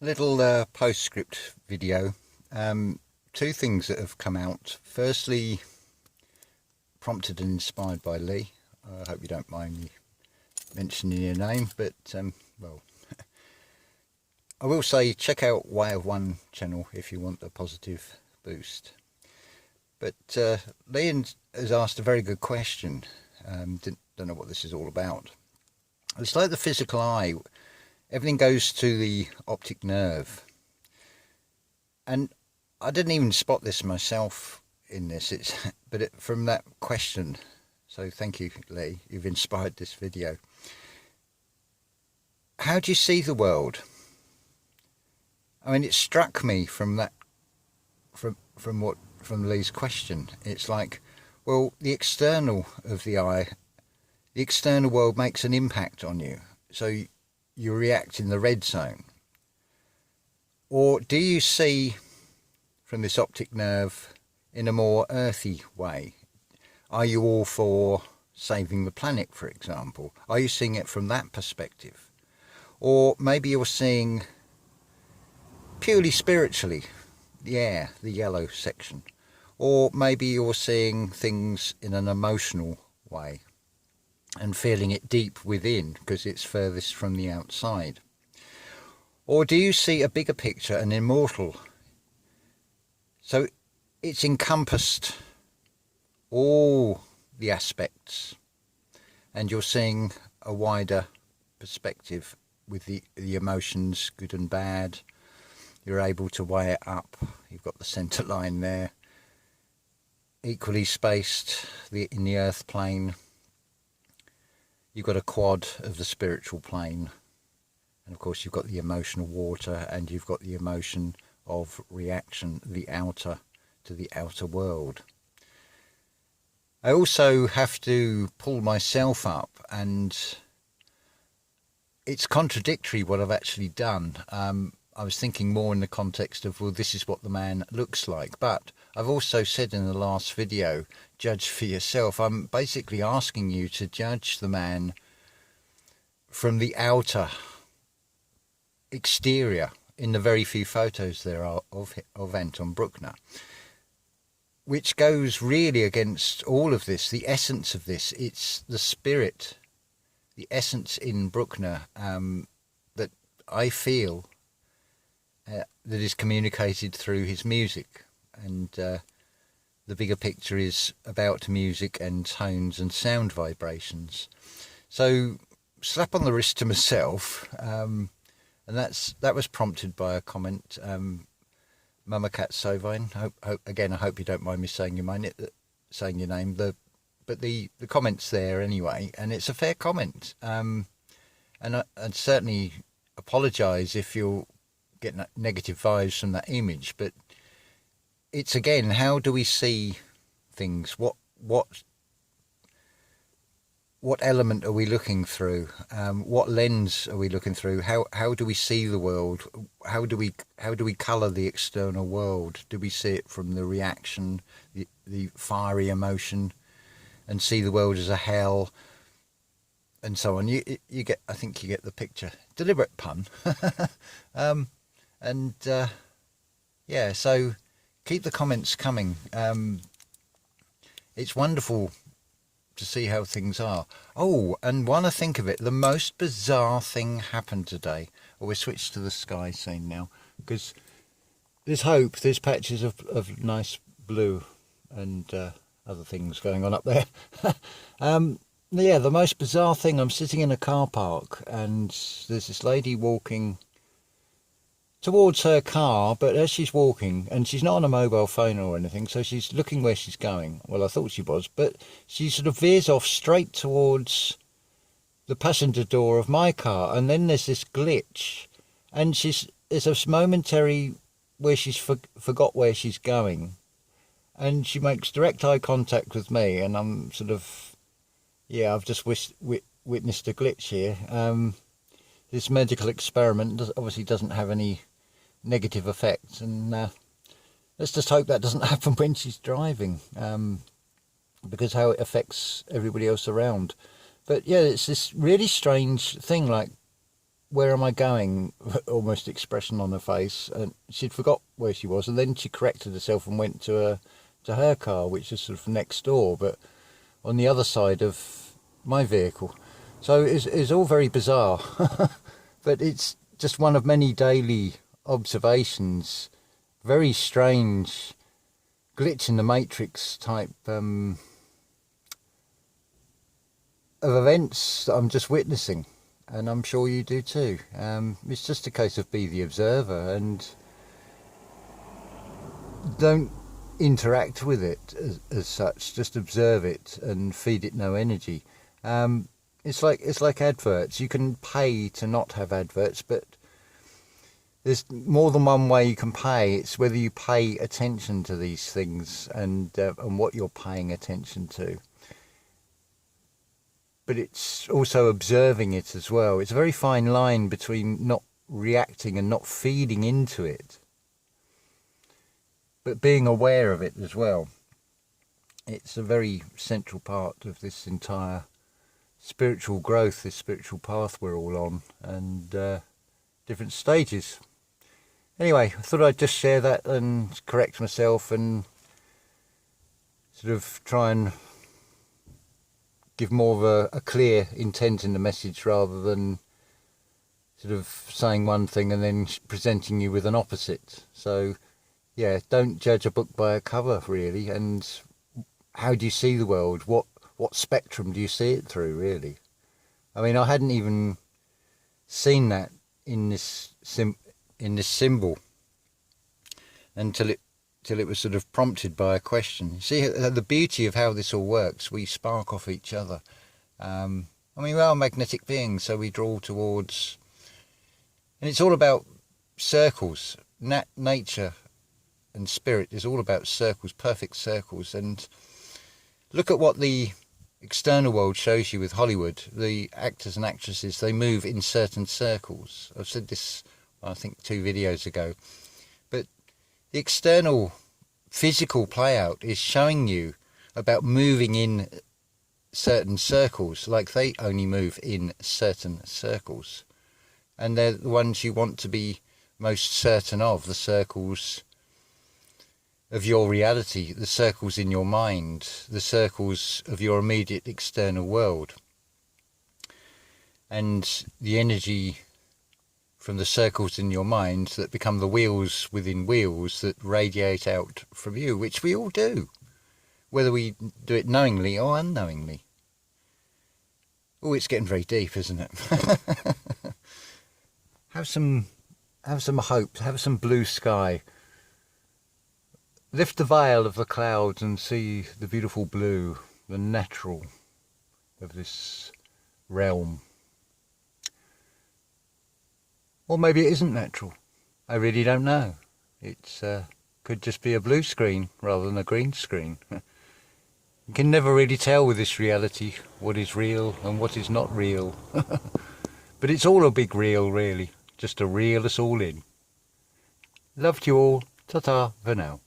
Little postscript video. Two things that have come out. Firstly, prompted and inspired by Lee. I hope you don't mind me mentioning your name, but well, I will say check out Way of One channel if you want a positive boost. But Lee has asked a very good question. Don't know what this is all about. It's like the physical eye. Everything goes to the optic nerve. And I didn't even spot this myself in this, from that question. So thank you, Lee. You've inspired this video. How do you see the world? I mean, it struck me from that, from Lee's question. It's like, well, the external of the eye, the external world makes an impact on you. So you react in the red zone. Or do you see from this optic nerve in a more earthy way? Are you all for saving the planet, for example? Are you seeing it from that perspective? Or maybe you're seeing purely spiritually, the air, the yellow section. Or maybe you're seeing things in an emotional way and feeling it deep within because it's furthest from the outside. Or do you see a bigger picture, an immortal? So it's encompassed all the aspects and you're seeing a wider perspective with the emotions, good and bad. You're able to weigh it up. You've got the centre line there, equally spaced in the earth plane. You've got a quad of the spiritual plane, and of course you've got the emotional water, and you've got the emotion of reaction, the outer to the outer world. I also have to pull myself up, and it's contradictory what I've actually done. I was thinking more in the context of, well, this is what the man looks like. But I've also said in the last video, judge for yourself. I'm basically asking you to judge the man from the outer exterior in the very few photos there are of Anton Bruckner, which goes really against all of this, the essence of this. It's the spirit, the essence in Bruckner that I feel that is communicated through his music. And the bigger picture is about music and tones and sound vibrations. So slap on the wrist to myself, and that was prompted by a comment. Mamacat Sovine. I hope you don't mind me saying your name. But the comment's there anyway, and it's a fair comment. And I'd certainly apologise if you're getting negative vibes from that image, but it's again, how do we see things? What element are we looking through? What lens are we looking through? How do we see the world? How do we colour the external world? Do we see it from the reaction, the fiery emotion, and see the world as a hell, and so on? You get, I think you get the picture. Deliberate pun. Yeah, so keep the comments coming. It's wonderful to see how things are. Oh, and when I think of it, the most bizarre thing happened today. Well, we'll switch to the sky scene now, because there's hope, there's patches of nice blue and other things going on up there. Yeah, the most bizarre thing, I'm sitting in a car park and there's this lady walking towards her car, but as she's walking, and she's not on a mobile phone or anything, so she's looking where she's going. Well, I thought she was, but she sort of veers off straight towards the passenger door of my car, and then there's this glitch, and there's a momentary where she's forgot where she's going, and she makes direct eye contact with me, and I'm sort of, yeah, I've just witnessed a glitch here. This medical experiment obviously doesn't have any negative effects, and let's just hope that doesn't happen when she's driving, because how it affects everybody else around. But yeah, it's this really strange thing, like where am I going? Almost expression on her face. And she'd forgot where she was, and then she corrected herself and went to her car, which is sort of next door, but on the other side of my vehicle. So it's all very bizarre, but it's just one of many daily observations. Very strange, glitch in the matrix type of events that I'm just witnessing, and I'm sure you do too. It's just a case of be the observer and don't interact with it as such. Just observe it and feed it no energy. It's like adverts. You can pay to not have adverts, but there's more than one way you can pay. It's whether you pay attention to these things and what you're paying attention to. But it's also observing it as well. It's a very fine line between not reacting and not feeding into it, but being aware of it as well. It's a very central part of this entire spiritual growth, this spiritual path we're all on, and different stages. Anyway, I thought I'd just share that and correct myself and sort of try and give more of a clear intent in the message rather than sort of saying one thing and then presenting you with an opposite. So yeah, don't judge a book by a cover, really. And how do you see the world? What spectrum do you see it through, really? I mean, I hadn't even seen that in this symbol until it was sort of prompted by a question. See the beauty of how this all works. We spark off each other. I mean, we are magnetic beings, so we draw towards, and it's all about circles. Nature and spirit is all about circles, perfect circles. And look at what the external world shows you with Hollywood. The actors and actresses, they move in certain circles. I've said this, I think, 2 videos ago. But the external physical play out is showing you about moving in certain circles, like they only move in certain circles. And they're the ones you want to be most certain of, the circles of your reality, the circles in your mind, the circles of your immediate external world. And the energy from the circles in your mind that become the wheels within wheels that radiate out from you, which we all do, whether we do it knowingly or unknowingly. Oh, it's getting very deep, isn't it? Have some hope, have some blue sky. Lift the veil of the clouds and see the beautiful blue, the natural of this realm. Or maybe it isn't natural. I really don't know. It could just be a blue screen rather than a green screen. You can never really tell with this reality what is real and what is not real. But it's all a big reel, really. Just to reel us all in. Love to you all. Ta-ta for now.